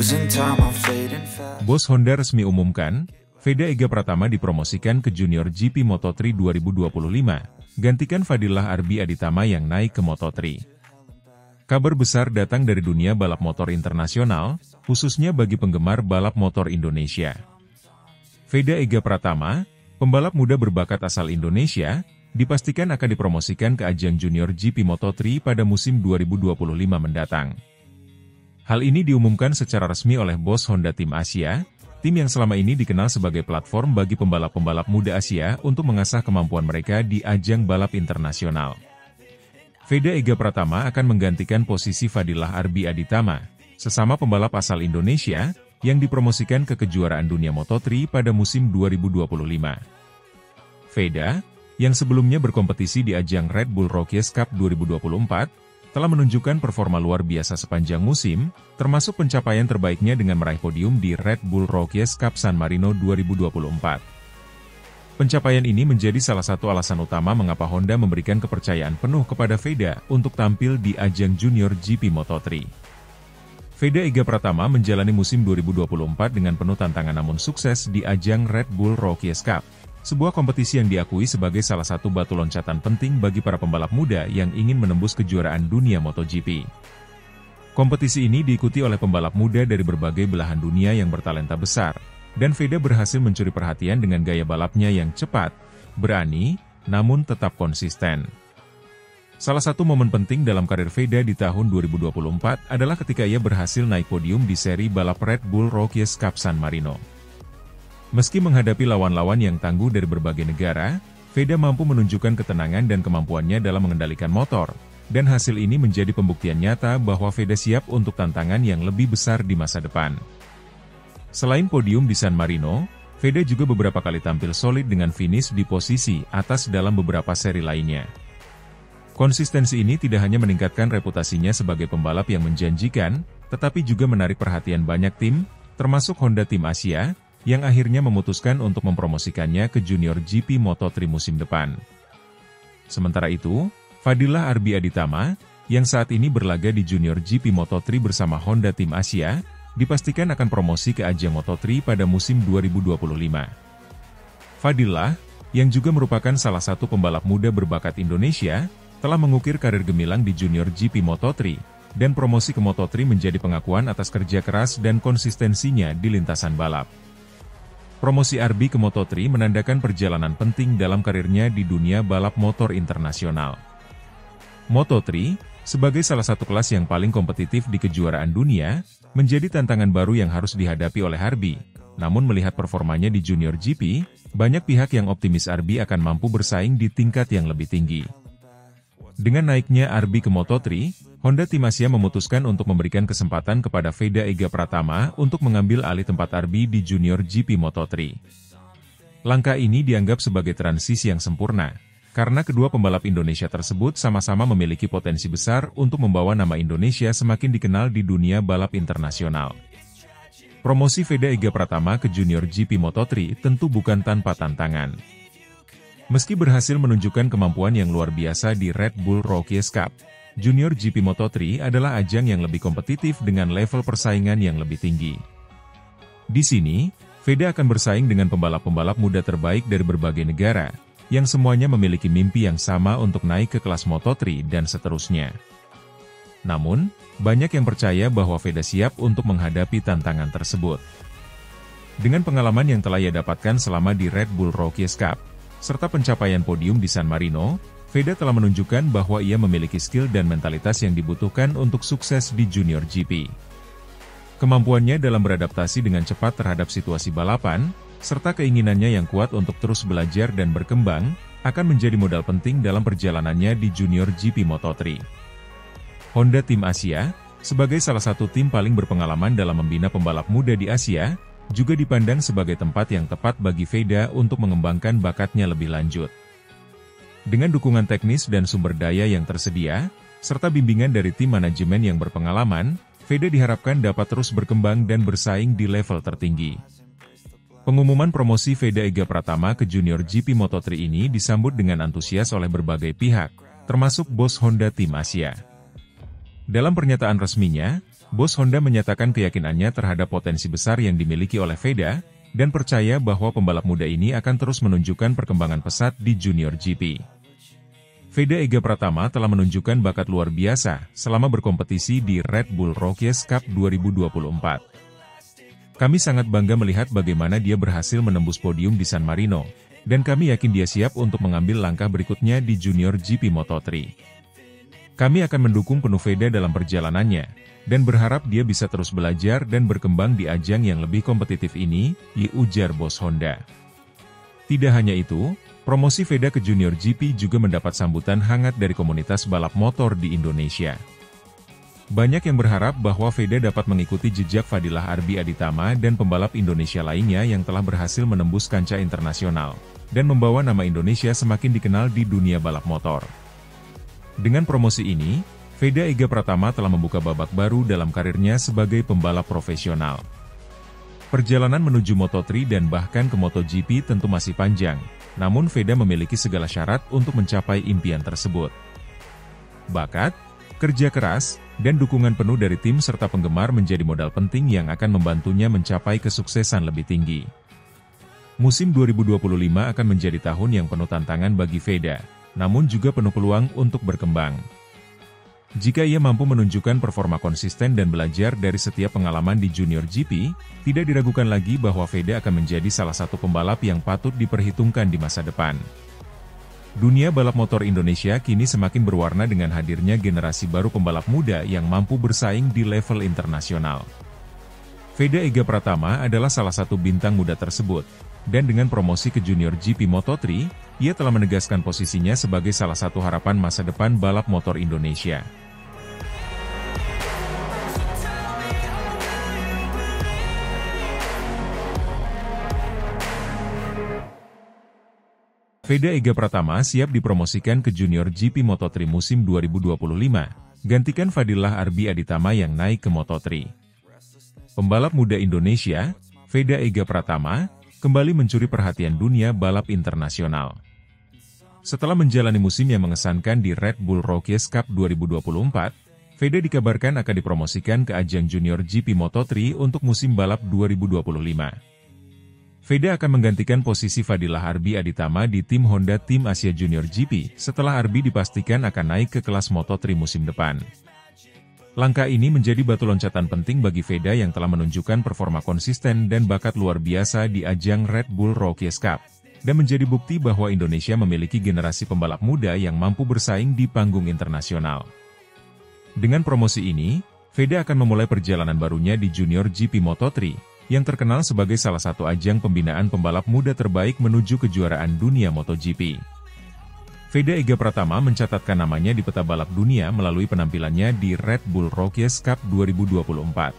Losing time, I'm fading fast. Bos Honda resmi umumkan, Veda Ega Pratama dipromosikan ke Junior GP Moto3 2025, gantikan Fadillah Arbi Aditama yang naik ke Moto3. Kabar besar datang dari dunia balap motor internasional, khususnya bagi penggemar balap motor Indonesia. Veda Ega Pratama, pembalap muda berbakat asal Indonesia, dipastikan akan dipromosikan ke ajang Junior GP Moto3 pada musim 2025 mendatang. Hal ini diumumkan secara resmi oleh bos Honda Tim Asia, tim yang selama ini dikenal sebagai platform bagi pembalap-pembalap muda Asia untuk mengasah kemampuan mereka di ajang balap internasional. Veda Ega Pratama akan menggantikan posisi Fadillah Arbi Aditama, sesama pembalap asal Indonesia, yang dipromosikan ke kejuaraan dunia Moto3 pada musim 2025. Veda, yang sebelumnya berkompetisi di ajang Red Bull Rookies Cup 2024, telah menunjukkan performa luar biasa sepanjang musim, termasuk pencapaian terbaiknya dengan meraih podium di Red Bull Rookies Cup San Marino 2024. Pencapaian ini menjadi salah satu alasan utama mengapa Honda memberikan kepercayaan penuh kepada Veda untuk tampil di ajang Junior GP Moto3. Veda Ega Pratama menjalani musim 2024 dengan penuh tantangan namun sukses di ajang Red Bull Rookies Cup, sebuah kompetisi yang diakui sebagai salah satu batu loncatan penting bagi para pembalap muda yang ingin menembus kejuaraan dunia MotoGP. Kompetisi ini diikuti oleh pembalap muda dari berbagai belahan dunia yang bertalenta besar, dan Veda berhasil mencuri perhatian dengan gaya balapnya yang cepat, berani, namun tetap konsisten. Salah satu momen penting dalam karir Veda di tahun 2024 adalah ketika ia berhasil naik podium di seri balap Red Bull Rookies Cup San Marino. Meski menghadapi lawan-lawan yang tangguh dari berbagai negara, Veda mampu menunjukkan ketenangan dan kemampuannya dalam mengendalikan motor, dan hasil ini menjadi pembuktian nyata bahwa Veda siap untuk tantangan yang lebih besar di masa depan. Selain podium di San Marino, Veda juga beberapa kali tampil solid dengan finish di posisi atas dalam beberapa seri lainnya. Konsistensi ini tidak hanya meningkatkan reputasinya sebagai pembalap yang menjanjikan, tetapi juga menarik perhatian banyak tim, termasuk Honda Tim Asia, yang akhirnya memutuskan untuk mempromosikannya ke Junior GP Moto3 musim depan. Sementara itu, Fadillah Arbi Aditama, yang saat ini berlaga di Junior GP Moto3 bersama Honda Tim Asia, dipastikan akan promosi ke ajang Moto3 pada musim 2025. Fadillah, yang juga merupakan salah satu pembalap muda berbakat Indonesia, telah mengukir karir gemilang di Junior GP Moto3, dan promosi ke Moto3 menjadi pengakuan atas kerja keras dan konsistensinya di lintasan balap. Promosi Arbi ke Moto3 menandakan perjalanan penting dalam karirnya di dunia balap motor internasional. Moto3, sebagai salah satu kelas yang paling kompetitif di kejuaraan dunia, menjadi tantangan baru yang harus dihadapi oleh Arbi. Namun melihat performanya di Junior GP, banyak pihak yang optimis Arbi akan mampu bersaing di tingkat yang lebih tinggi. Dengan naiknya Arbi ke Moto3, Honda Tim Asia memutuskan untuk memberikan kesempatan kepada Veda Ega Pratama untuk mengambil alih tempat Arbi di Junior GP Moto3. Langkah ini dianggap sebagai transisi yang sempurna, karena kedua pembalap Indonesia tersebut sama-sama memiliki potensi besar untuk membawa nama Indonesia semakin dikenal di dunia balap internasional. Promosi Veda Ega Pratama ke Junior GP Moto3 tentu bukan tanpa tantangan. Meski berhasil menunjukkan kemampuan yang luar biasa di Red Bull Rookies Cup, Junior GP Moto3 adalah ajang yang lebih kompetitif dengan level persaingan yang lebih tinggi. Di sini, Veda akan bersaing dengan pembalap-pembalap muda terbaik dari berbagai negara, yang semuanya memiliki mimpi yang sama untuk naik ke kelas Moto3 dan seterusnya. Namun, banyak yang percaya bahwa Veda siap untuk menghadapi tantangan tersebut. Dengan pengalaman yang telah ia dapatkan selama di Red Bull Rookies Cup, serta pencapaian podium di San Marino, Veda telah menunjukkan bahwa ia memiliki skill dan mentalitas yang dibutuhkan untuk sukses di Junior GP. Kemampuannya dalam beradaptasi dengan cepat terhadap situasi balapan, serta keinginannya yang kuat untuk terus belajar dan berkembang, akan menjadi modal penting dalam perjalanannya di Junior GP Moto3. Honda Tim Asia, sebagai salah satu tim paling berpengalaman dalam membina pembalap muda di Asia, juga dipandang sebagai tempat yang tepat bagi Veda untuk mengembangkan bakatnya lebih lanjut. Dengan dukungan teknis dan sumber daya yang tersedia, serta bimbingan dari tim manajemen yang berpengalaman, Veda diharapkan dapat terus berkembang dan bersaing di level tertinggi. Pengumuman promosi Veda Ega Pratama ke Junior GP Moto3 ini disambut dengan antusias oleh berbagai pihak, termasuk bos Honda Tim Asia. Dalam pernyataan resminya, Bos Honda menyatakan keyakinannya terhadap potensi besar yang dimiliki oleh Veda, dan percaya bahwa pembalap muda ini akan terus menunjukkan perkembangan pesat di Junior GP. Veda Ega Pratama telah menunjukkan bakat luar biasa selama berkompetisi di Red Bull Rookies Cup 2024. Kami sangat bangga melihat bagaimana dia berhasil menembus podium di San Marino, dan kami yakin dia siap untuk mengambil langkah berikutnya di Junior GP Moto3. Kami akan mendukung penuh Veda dalam perjalanannya, dan berharap dia bisa terus belajar dan berkembang di ajang yang lebih kompetitif ini, ujar bos Honda. Tidak hanya itu, promosi Veda ke Junior GP juga mendapat sambutan hangat dari komunitas balap motor di Indonesia. Banyak yang berharap bahwa Veda dapat mengikuti jejak Fadilah Arbi Aditama dan pembalap Indonesia lainnya yang telah berhasil menembus kancah internasional, dan membawa nama Indonesia semakin dikenal di dunia balap motor. Dengan promosi ini, Veda Ega Pratama telah membuka babak baru dalam karirnya sebagai pembalap profesional. Perjalanan menuju Moto3 dan bahkan ke MotoGP tentu masih panjang, namun Veda memiliki segala syarat untuk mencapai impian tersebut. Bakat, kerja keras, dan dukungan penuh dari tim serta penggemar menjadi modal penting yang akan membantunya mencapai kesuksesan lebih tinggi. Musim 2025 akan menjadi tahun yang penuh tantangan bagi Veda, namun juga penuh peluang untuk berkembang. Jika ia mampu menunjukkan performa konsisten dan belajar dari setiap pengalaman di Junior GP, tidak diragukan lagi bahwa Veda akan menjadi salah satu pembalap yang patut diperhitungkan di masa depan. Dunia balap motor Indonesia kini semakin berwarna dengan hadirnya generasi baru pembalap muda yang mampu bersaing di level internasional. Veda Ega Pratama adalah salah satu bintang muda tersebut, dan dengan promosi ke Junior GP Moto3, ia telah menegaskan posisinya sebagai salah satu harapan masa depan balap motor Indonesia. Veda Ega Pratama siap dipromosikan ke Junior GP Moto3 musim 2025, gantikan Fadilah Arbi Aditama yang naik ke Moto3. Pembalap muda Indonesia, Veda Ega Pratama, kembali mencuri perhatian dunia balap internasional. Setelah menjalani musim yang mengesankan di Red Bull Rookies Cup 2024, Veda dikabarkan akan dipromosikan ke ajang Junior GP Moto3 untuk musim balap 2025. Veda akan menggantikan posisi Fadilah Arbi Aditama di tim Honda Tim Asia Junior GP setelah Arbi dipastikan akan naik ke kelas Moto3 musim depan. Langkah ini menjadi batu loncatan penting bagi Veda yang telah menunjukkan performa konsisten dan bakat luar biasa di ajang Red Bull Rookies Cup, dan menjadi bukti bahwa Indonesia memiliki generasi pembalap muda yang mampu bersaing di panggung internasional. Dengan promosi ini, Veda akan memulai perjalanan barunya di Junior GP Moto3, yang terkenal sebagai salah satu ajang pembinaan pembalap muda terbaik menuju kejuaraan dunia MotoGP. Veda Ega Pratama mencatatkan namanya di peta balap dunia melalui penampilannya di Red Bull Rookies Cup 2024.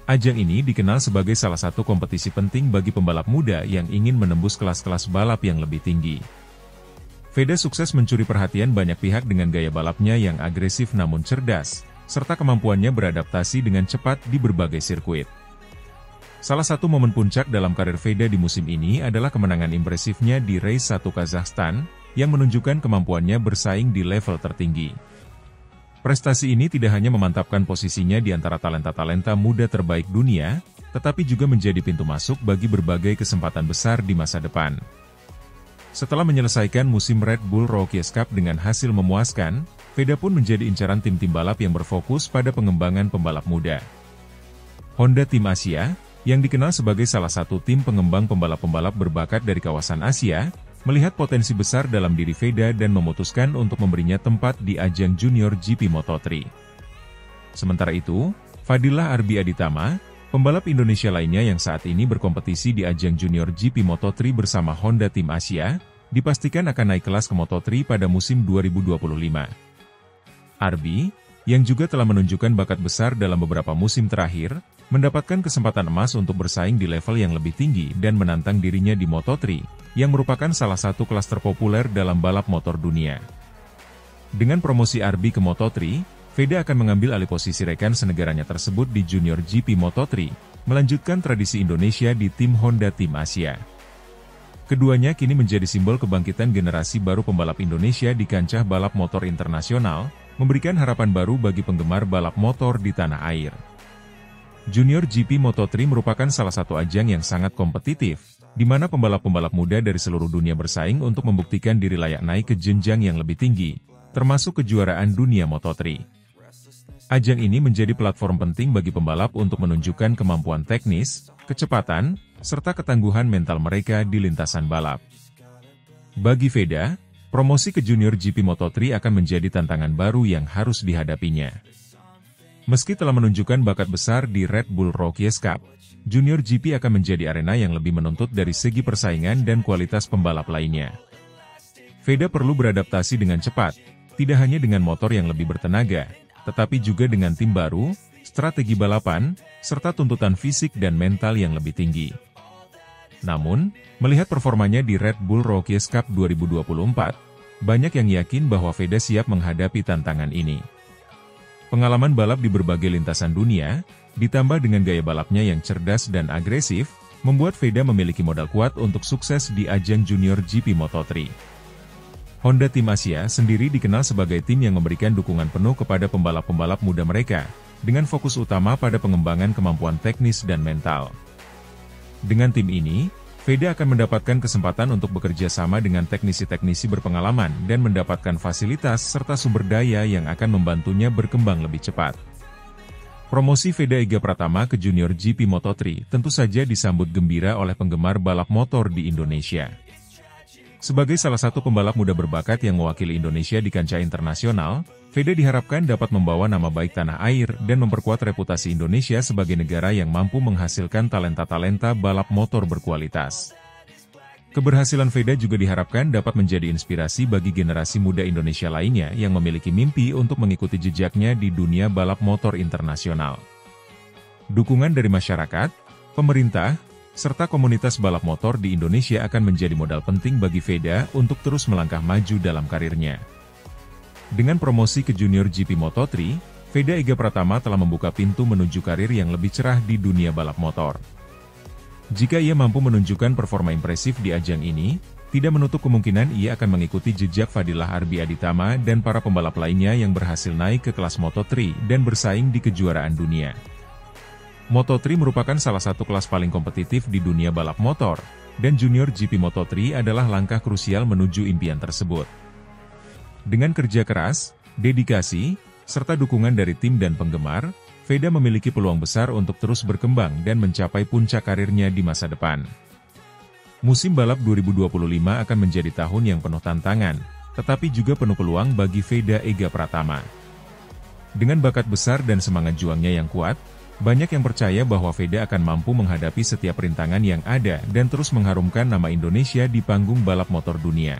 Ajang ini dikenal sebagai salah satu kompetisi penting bagi pembalap muda yang ingin menembus kelas-kelas balap yang lebih tinggi. Veda sukses mencuri perhatian banyak pihak dengan gaya balapnya yang agresif namun cerdas, serta kemampuannya beradaptasi dengan cepat di berbagai sirkuit. Salah satu momen puncak dalam karir Veda di musim ini adalah kemenangan impresifnya di Race 1 Kazakhstan, yang menunjukkan kemampuannya bersaing di level tertinggi. Prestasi ini tidak hanya memantapkan posisinya di antara talenta-talenta muda terbaik dunia, tetapi juga menjadi pintu masuk bagi berbagai kesempatan besar di masa depan. Setelah menyelesaikan musim Red Bull Rookies Cup dengan hasil memuaskan, Veda pun menjadi incaran tim-tim balap yang berfokus pada pengembangan pembalap muda. Honda Tim Asia, yang dikenal sebagai salah satu tim pengembang pembalap-pembalap berbakat dari kawasan Asia, melihat potensi besar dalam diri Veda dan memutuskan untuk memberinya tempat di ajang Junior GP Moto3. Sementara itu, Fadilah Arbi Aditama, pembalap Indonesia lainnya yang saat ini berkompetisi di ajang Junior GP Moto3 bersama Honda Tim Asia, dipastikan akan naik kelas ke Moto3 pada musim 2025. Arbi, yang juga telah menunjukkan bakat besar dalam beberapa musim terakhir, mendapatkan kesempatan emas untuk bersaing di level yang lebih tinggi dan menantang dirinya di Moto3, yang merupakan salah satu kelas terpopuler dalam balap motor dunia. Dengan promosi Arbi ke Moto3, Veda akan mengambil alih posisi rekan senegaranya tersebut di Junior GP Moto3, melanjutkan tradisi Indonesia di tim Honda Tim Asia. Keduanya kini menjadi simbol kebangkitan generasi baru pembalap Indonesia di kancah balap motor internasional, memberikan harapan baru bagi penggemar balap motor di tanah air. Junior GP Moto3 merupakan salah satu ajang yang sangat kompetitif, di mana pembalap-pembalap muda dari seluruh dunia bersaing untuk membuktikan diri layak naik ke jenjang yang lebih tinggi, termasuk kejuaraan dunia Moto3. Ajang ini menjadi platform penting bagi pembalap untuk menunjukkan kemampuan teknis, kecepatan, serta ketangguhan mental mereka di lintasan balap. Bagi Veda, promosi ke Junior GP Moto3 akan menjadi tantangan baru yang harus dihadapinya. Meski telah menunjukkan bakat besar di Red Bull Rookies Cup, Junior GP akan menjadi arena yang lebih menuntut dari segi persaingan dan kualitas pembalap lainnya. Veda perlu beradaptasi dengan cepat, tidak hanya dengan motor yang lebih bertenaga, tetapi juga dengan tim baru, strategi balapan, serta tuntutan fisik dan mental yang lebih tinggi. Namun, melihat performanya di Red Bull Rookies Cup 2024, banyak yang yakin bahwa Veda siap menghadapi tantangan ini. Pengalaman balap di berbagai lintasan dunia, ditambah dengan gaya balapnya yang cerdas dan agresif, membuat Veda memiliki modal kuat untuk sukses di ajang Junior GP Moto3. Honda Tim Asia sendiri dikenal sebagai tim yang memberikan dukungan penuh kepada pembalap-pembalap muda mereka, dengan fokus utama pada pengembangan kemampuan teknis dan mental. Dengan tim ini, Veda akan mendapatkan kesempatan untuk bekerja sama dengan teknisi-teknisi berpengalaman dan mendapatkan fasilitas serta sumber daya yang akan membantunya berkembang lebih cepat. Promosi Veda Ega Pratama ke Junior GP Moto3 tentu saja disambut gembira oleh penggemar balap motor di Indonesia. Sebagai salah satu pembalap muda berbakat yang mewakili Indonesia di kancah internasional, Veda diharapkan dapat membawa nama baik tanah air dan memperkuat reputasi Indonesia sebagai negara yang mampu menghasilkan talenta-talenta balap motor berkualitas. Keberhasilan Veda juga diharapkan dapat menjadi inspirasi bagi generasi muda Indonesia lainnya yang memiliki mimpi untuk mengikuti jejaknya di dunia balap motor internasional. Dukungan dari masyarakat, pemerintah, serta komunitas balap motor di Indonesia akan menjadi modal penting bagi Veda untuk terus melangkah maju dalam karirnya. Dengan promosi ke Junior GP Moto3, Veda Ega Pratama telah membuka pintu menuju karir yang lebih cerah di dunia balap motor. Jika ia mampu menunjukkan performa impresif di ajang ini, tidak menutup kemungkinan ia akan mengikuti jejak Fadilah Arbi Aditama dan para pembalap lainnya yang berhasil naik ke kelas Moto3 dan bersaing di kejuaraan dunia. Moto3 merupakan salah satu kelas paling kompetitif di dunia balap motor, dan Junior GP Moto3 adalah langkah krusial menuju impian tersebut. Dengan kerja keras, dedikasi, serta dukungan dari tim dan penggemar, Veda memiliki peluang besar untuk terus berkembang dan mencapai puncak karirnya di masa depan. Musim balap 2025 akan menjadi tahun yang penuh tantangan, tetapi juga penuh peluang bagi Veda Ega Pratama. Dengan bakat besar dan semangat juangnya yang kuat, banyak yang percaya bahwa Veda akan mampu menghadapi setiap rintangan yang ada dan terus mengharumkan nama Indonesia di panggung balap motor dunia.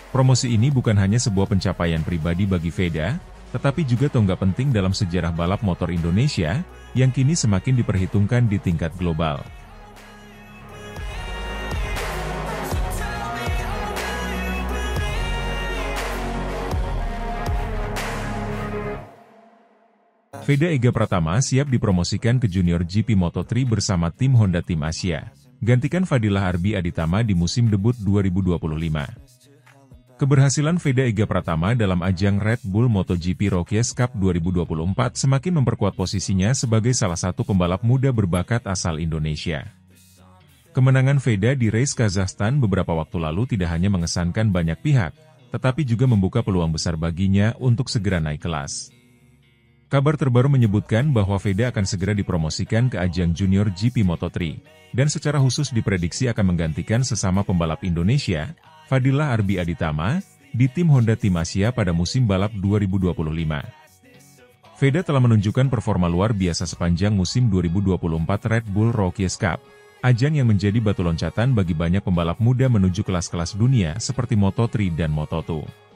Promosi ini bukan hanya sebuah pencapaian pribadi bagi Veda, tetapi juga tonggak penting dalam sejarah balap motor Indonesia, yang kini semakin diperhitungkan di tingkat global. Veda Ega Pratama siap dipromosikan ke Junior GP Moto3 bersama tim Honda Tim Asia, gantikan Fadilah Arbi Aditama di musim debut 2025. Keberhasilan Veda Ega Pratama dalam ajang Red Bull MotoGP Rookies Cup 2024 semakin memperkuat posisinya sebagai salah satu pembalap muda berbakat asal Indonesia. Kemenangan Veda di race Kazakhstan beberapa waktu lalu tidak hanya mengesankan banyak pihak, tetapi juga membuka peluang besar baginya untuk segera naik kelas. Kabar terbaru menyebutkan bahwa Veda akan segera dipromosikan ke ajang Junior GP Moto3, dan secara khusus diprediksi akan menggantikan sesama pembalap Indonesia, Fadilah Arbi Aditama, di tim Honda Tim Asia pada musim balap 2025. Veda telah menunjukkan performa luar biasa sepanjang musim 2024 Red Bull Rookies Cup, ajang yang menjadi batu loncatan bagi banyak pembalap muda menuju kelas-kelas dunia seperti Moto3 dan Moto2.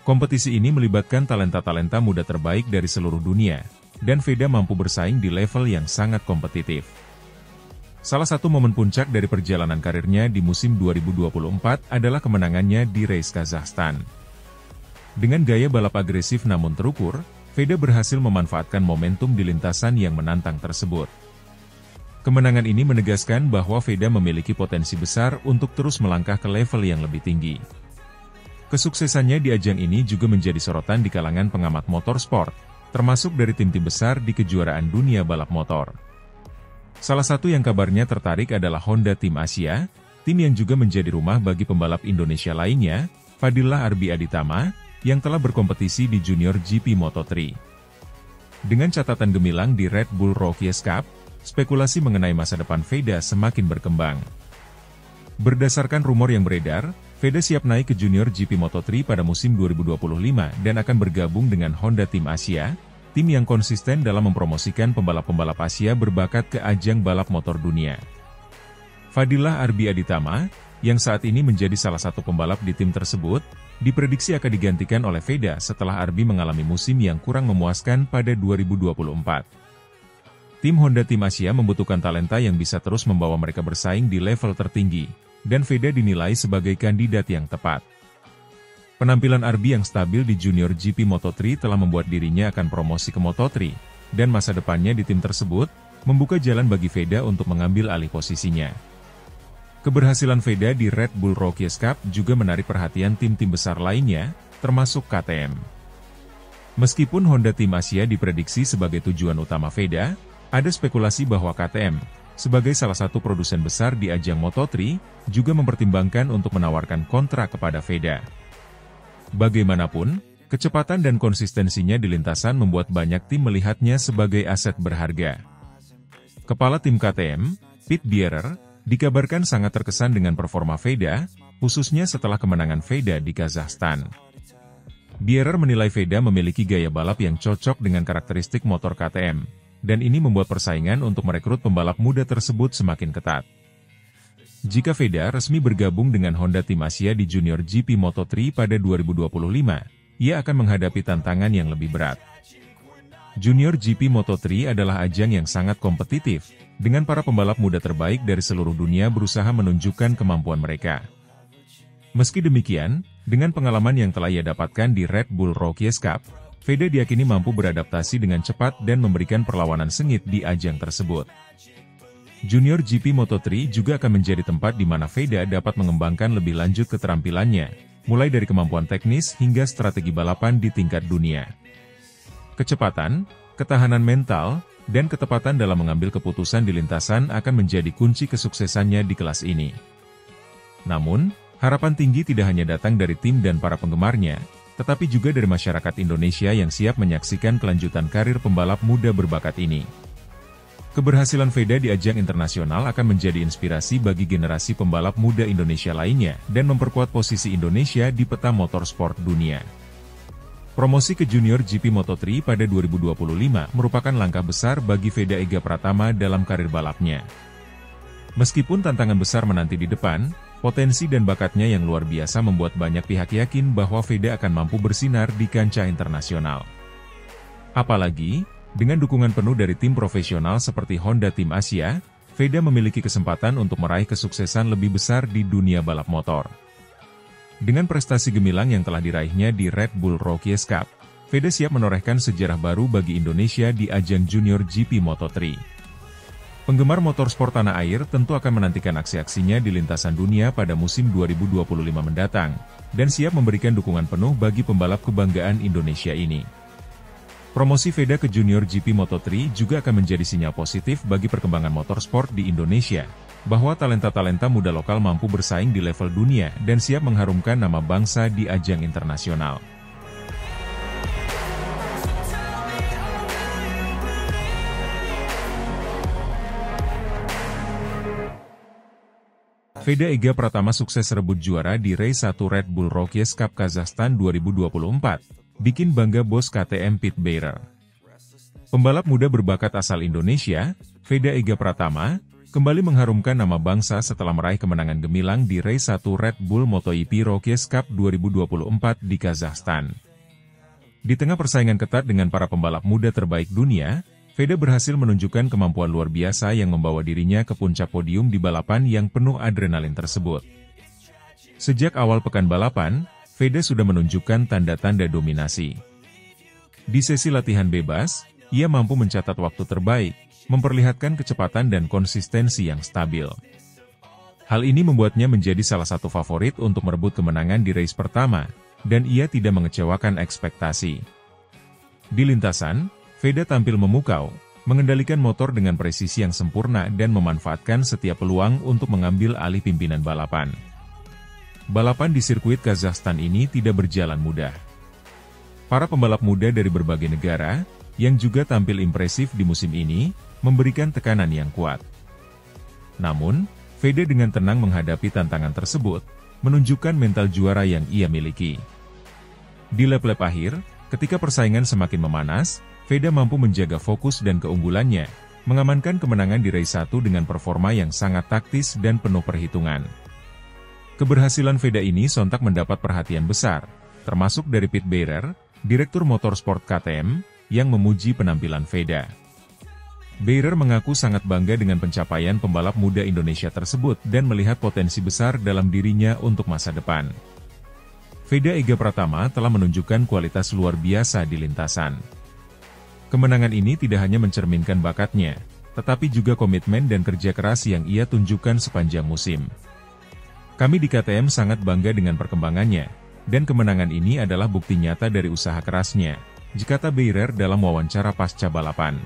Kompetisi ini melibatkan talenta-talenta muda terbaik dari seluruh dunia, dan Veda mampu bersaing di level yang sangat kompetitif. Salah satu momen puncak dari perjalanan karirnya di musim 2024 adalah kemenangannya di race Kazakhstan. Dengan gaya balap agresif namun terukur, Veda berhasil memanfaatkan momentum di lintasan yang menantang tersebut. Kemenangan ini menegaskan bahwa Veda memiliki potensi besar untuk terus melangkah ke level yang lebih tinggi. Kesuksesannya di ajang ini juga menjadi sorotan di kalangan pengamat motorsport, termasuk dari tim-tim besar di kejuaraan dunia balap motor. Salah satu yang kabarnya tertarik adalah Honda Tim Asia, tim yang juga menjadi rumah bagi pembalap Indonesia lainnya, Fadillah Arbi Aditama, yang telah berkompetisi di Junior GP Moto3. Dengan catatan gemilang di Red Bull Rookies Cup, spekulasi mengenai masa depan Veda semakin berkembang. Berdasarkan rumor yang beredar, Veda siap naik ke Junior GP Moto3 pada musim 2025 dan akan bergabung dengan Honda Tim Asia, tim yang konsisten dalam mempromosikan pembalap-pembalap Asia berbakat ke ajang balap motor dunia. Fadillah Arbi Aditama, yang saat ini menjadi salah satu pembalap di tim tersebut, diprediksi akan digantikan oleh Veda setelah Arbi mengalami musim yang kurang memuaskan pada 2024. Tim Honda Tim Asia membutuhkan talenta yang bisa terus membawa mereka bersaing di level tertinggi, dan Veda dinilai sebagai kandidat yang tepat. Penampilan Arbi yang stabil di Junior GP Moto3 telah membuat dirinya akan promosi ke Moto3, dan masa depannya di tim tersebut, membuka jalan bagi Veda untuk mengambil alih posisinya. Keberhasilan Veda di Red Bull Rookies Cup juga menarik perhatian tim-tim besar lainnya, termasuk KTM. Meskipun Honda Tim Asia diprediksi sebagai tujuan utama Veda, ada spekulasi bahwa KTM, sebagai salah satu produsen besar di ajang Moto3, juga mempertimbangkan untuk menawarkan kontrak kepada Veda. Bagaimanapun, kecepatan dan konsistensinya di lintasan membuat banyak tim melihatnya sebagai aset berharga. Kepala tim KTM, Pete Bierer, dikabarkan sangat terkesan dengan performa Veda, khususnya setelah kemenangan Veda di Kazakhstan. Bierer menilai Veda memiliki gaya balap yang cocok dengan karakteristik motor KTM, dan ini membuat persaingan untuk merekrut pembalap muda tersebut semakin ketat. Jika Veda resmi bergabung dengan Honda Tim Asia di Junior GP Moto3 pada 2025, ia akan menghadapi tantangan yang lebih berat. Junior GP Moto3 adalah ajang yang sangat kompetitif, dengan para pembalap muda terbaik dari seluruh dunia berusaha menunjukkan kemampuan mereka. Meski demikian, dengan pengalaman yang telah ia dapatkan di Red Bull Rookies Cup, Veda diyakini mampu beradaptasi dengan cepat dan memberikan perlawanan sengit di ajang tersebut. Junior GP Moto3 juga akan menjadi tempat di mana Veda dapat mengembangkan lebih lanjut keterampilannya, mulai dari kemampuan teknis hingga strategi balapan di tingkat dunia. Kecepatan, ketahanan mental, dan ketepatan dalam mengambil keputusan di lintasan akan menjadi kunci kesuksesannya di kelas ini. Namun, harapan tinggi tidak hanya datang dari tim dan para penggemarnya, tetapi juga dari masyarakat Indonesia yang siap menyaksikan kelanjutan karir pembalap muda berbakat ini. Keberhasilan Veda di ajang internasional akan menjadi inspirasi bagi generasi pembalap muda Indonesia lainnya dan memperkuat posisi Indonesia di peta motorsport dunia. Promosi ke Junior GP Moto3 pada 2025 merupakan langkah besar bagi Veda Ega Pratama dalam karir balapnya. Meskipun tantangan besar menanti di depan, potensi dan bakatnya yang luar biasa membuat banyak pihak yakin bahwa Veda akan mampu bersinar di kancah internasional. Apalagi, dengan dukungan penuh dari tim profesional seperti Honda Tim Asia, Veda memiliki kesempatan untuk meraih kesuksesan lebih besar di dunia balap motor. Dengan prestasi gemilang yang telah diraihnya di Red Bull Rookies Cup, Veda siap menorehkan sejarah baru bagi Indonesia di ajang Junior GP Moto3. Penggemar motorsport tanah air tentu akan menantikan aksi-aksinya di lintasan dunia pada musim 2025 mendatang, dan siap memberikan dukungan penuh bagi pembalap kebanggaan Indonesia ini. Promosi Veda ke Junior GP Moto3 juga akan menjadi sinyal positif bagi perkembangan motorsport di Indonesia, bahwa talenta-talenta muda lokal mampu bersaing di level dunia dan siap mengharumkan nama bangsa di ajang internasional. Veda Ega Pratama sukses rebut juara di Race 1 Red Bull Rookies Cup Kazakhstan 2024. Bikin bangga bos KTM Pete Bierer. Pembalap muda berbakat asal Indonesia, Veda Ega Pratama, kembali mengharumkan nama bangsa setelah meraih kemenangan gemilang di Race 1 Red Bull MotoGP Rookies Cup 2024 di Kazakhstan. Di tengah persaingan ketat dengan para pembalap muda terbaik dunia, Veda berhasil menunjukkan kemampuan luar biasa yang membawa dirinya ke puncak podium di balapan yang penuh adrenalin tersebut. Sejak awal pekan balapan, Veda sudah menunjukkan tanda-tanda dominasi. Di sesi latihan bebas, ia mampu mencatat waktu terbaik, memperlihatkan kecepatan dan konsistensi yang stabil. Hal ini membuatnya menjadi salah satu favorit untuk merebut kemenangan di race pertama, dan ia tidak mengecewakan ekspektasi. Di lintasan, Veda tampil memukau, mengendalikan motor dengan presisi yang sempurna dan memanfaatkan setiap peluang untuk mengambil alih pimpinan balapan. Balapan di sirkuit Kazakhstan ini tidak berjalan mudah. Para pembalap muda dari berbagai negara, yang juga tampil impresif di musim ini, memberikan tekanan yang kuat. Namun, Veda dengan tenang menghadapi tantangan tersebut, menunjukkan mental juara yang ia miliki. Di lap-lap akhir, ketika persaingan semakin memanas, Veda mampu menjaga fokus dan keunggulannya, mengamankan kemenangan di race 1 dengan performa yang sangat taktis dan penuh perhitungan. Keberhasilan Veda ini sontak mendapat perhatian besar, termasuk dari Pit Beirer, Direktur Motorsport KTM, yang memuji penampilan Veda. Beirer mengaku sangat bangga dengan pencapaian pembalap muda Indonesia tersebut dan melihat potensi besar dalam dirinya untuk masa depan. Veda Ega Pratama telah menunjukkan kualitas luar biasa di lintasan. Kemenangan ini tidak hanya mencerminkan bakatnya, tetapi juga komitmen dan kerja keras yang ia tunjukkan sepanjang musim. Kami di KTM sangat bangga dengan perkembangannya, dan kemenangan ini adalah bukti nyata dari usaha kerasnya, kata Beirer dalam wawancara pasca balapan.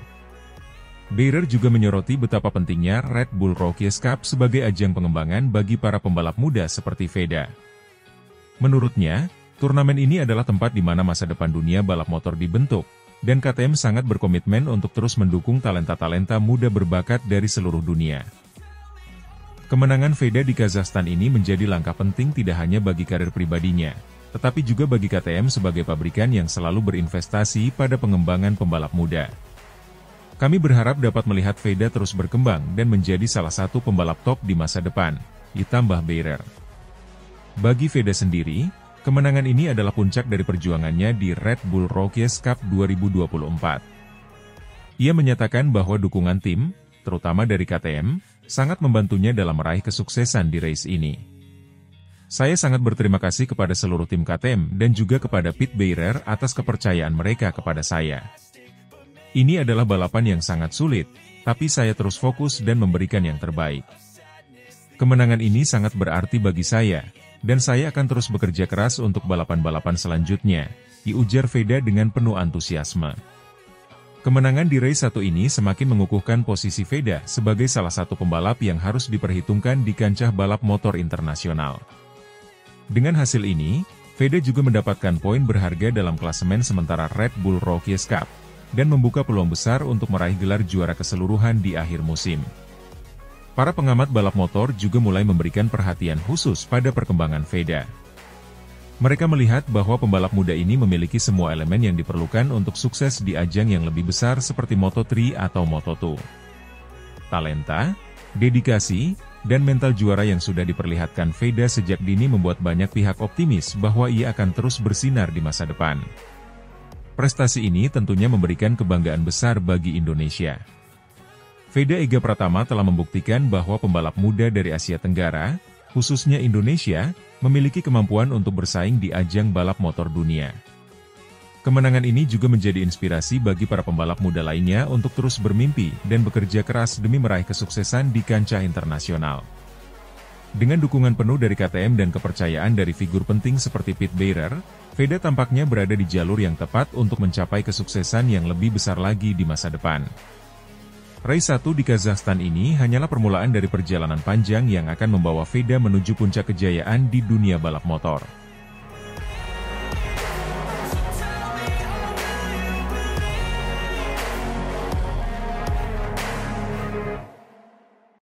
Beirer juga menyoroti betapa pentingnya Red Bull Rookies Cup sebagai ajang pengembangan bagi para pembalap muda seperti Veda. Menurutnya, turnamen ini adalah tempat di mana masa depan dunia balap motor dibentuk, dan KTM sangat berkomitmen untuk terus mendukung talenta-talenta muda berbakat dari seluruh dunia. Kemenangan Veda di Kazakhstan ini menjadi langkah penting tidak hanya bagi karir pribadinya, tetapi juga bagi KTM sebagai pabrikan yang selalu berinvestasi pada pengembangan pembalap muda. Kami berharap dapat melihat Veda terus berkembang dan menjadi salah satu pembalap top di masa depan, ditambah Beirer. Bagi Veda sendiri, kemenangan ini adalah puncak dari perjuangannya di Red Bull Rookies Cup 2024. Ia menyatakan bahwa dukungan tim, terutama dari KTM, sangat membantunya dalam meraih kesuksesan di race ini. Saya sangat berterima kasih kepada seluruh tim KTM dan juga kepada Pit Beirer atas kepercayaan mereka kepada saya. Ini adalah balapan yang sangat sulit, tapi saya terus fokus dan memberikan yang terbaik. Kemenangan ini sangat berarti bagi saya, dan saya akan terus bekerja keras untuk balapan-balapan selanjutnya, diujar Veda dengan penuh antusiasme. Kemenangan di race 1 ini semakin mengukuhkan posisi Veda sebagai salah satu pembalap yang harus diperhitungkan di kancah balap motor internasional. Dengan hasil ini, Veda juga mendapatkan poin berharga dalam klasemen sementara Red Bull Rookies Cup, dan membuka peluang besar untuk meraih gelar juara keseluruhan di akhir musim. Para pengamat balap motor juga mulai memberikan perhatian khusus pada perkembangan Veda. Mereka melihat bahwa pembalap muda ini memiliki semua elemen yang diperlukan untuk sukses di ajang yang lebih besar seperti Moto3 atau Moto2. Talenta, dedikasi, dan mental juara yang sudah diperlihatkan Veda sejak dini membuat banyak pihak optimis bahwa ia akan terus bersinar di masa depan. Prestasi ini tentunya memberikan kebanggaan besar bagi Indonesia. Veda Ega Pratama telah membuktikan bahwa pembalap muda dari Asia Tenggara, khususnya Indonesia, memiliki kemampuan untuk bersaing di ajang balap motor dunia. Kemenangan ini juga menjadi inspirasi bagi para pembalap muda lainnya untuk terus bermimpi dan bekerja keras demi meraih kesuksesan di kancah internasional. Dengan dukungan penuh dari KTM dan kepercayaan dari figur penting seperti Pit Beirer, Veda tampaknya berada di jalur yang tepat untuk mencapai kesuksesan yang lebih besar lagi di masa depan. Race 1 di Kazakhstan ini hanyalah permulaan dari perjalanan panjang yang akan membawa Veda menuju puncak kejayaan di dunia balap motor.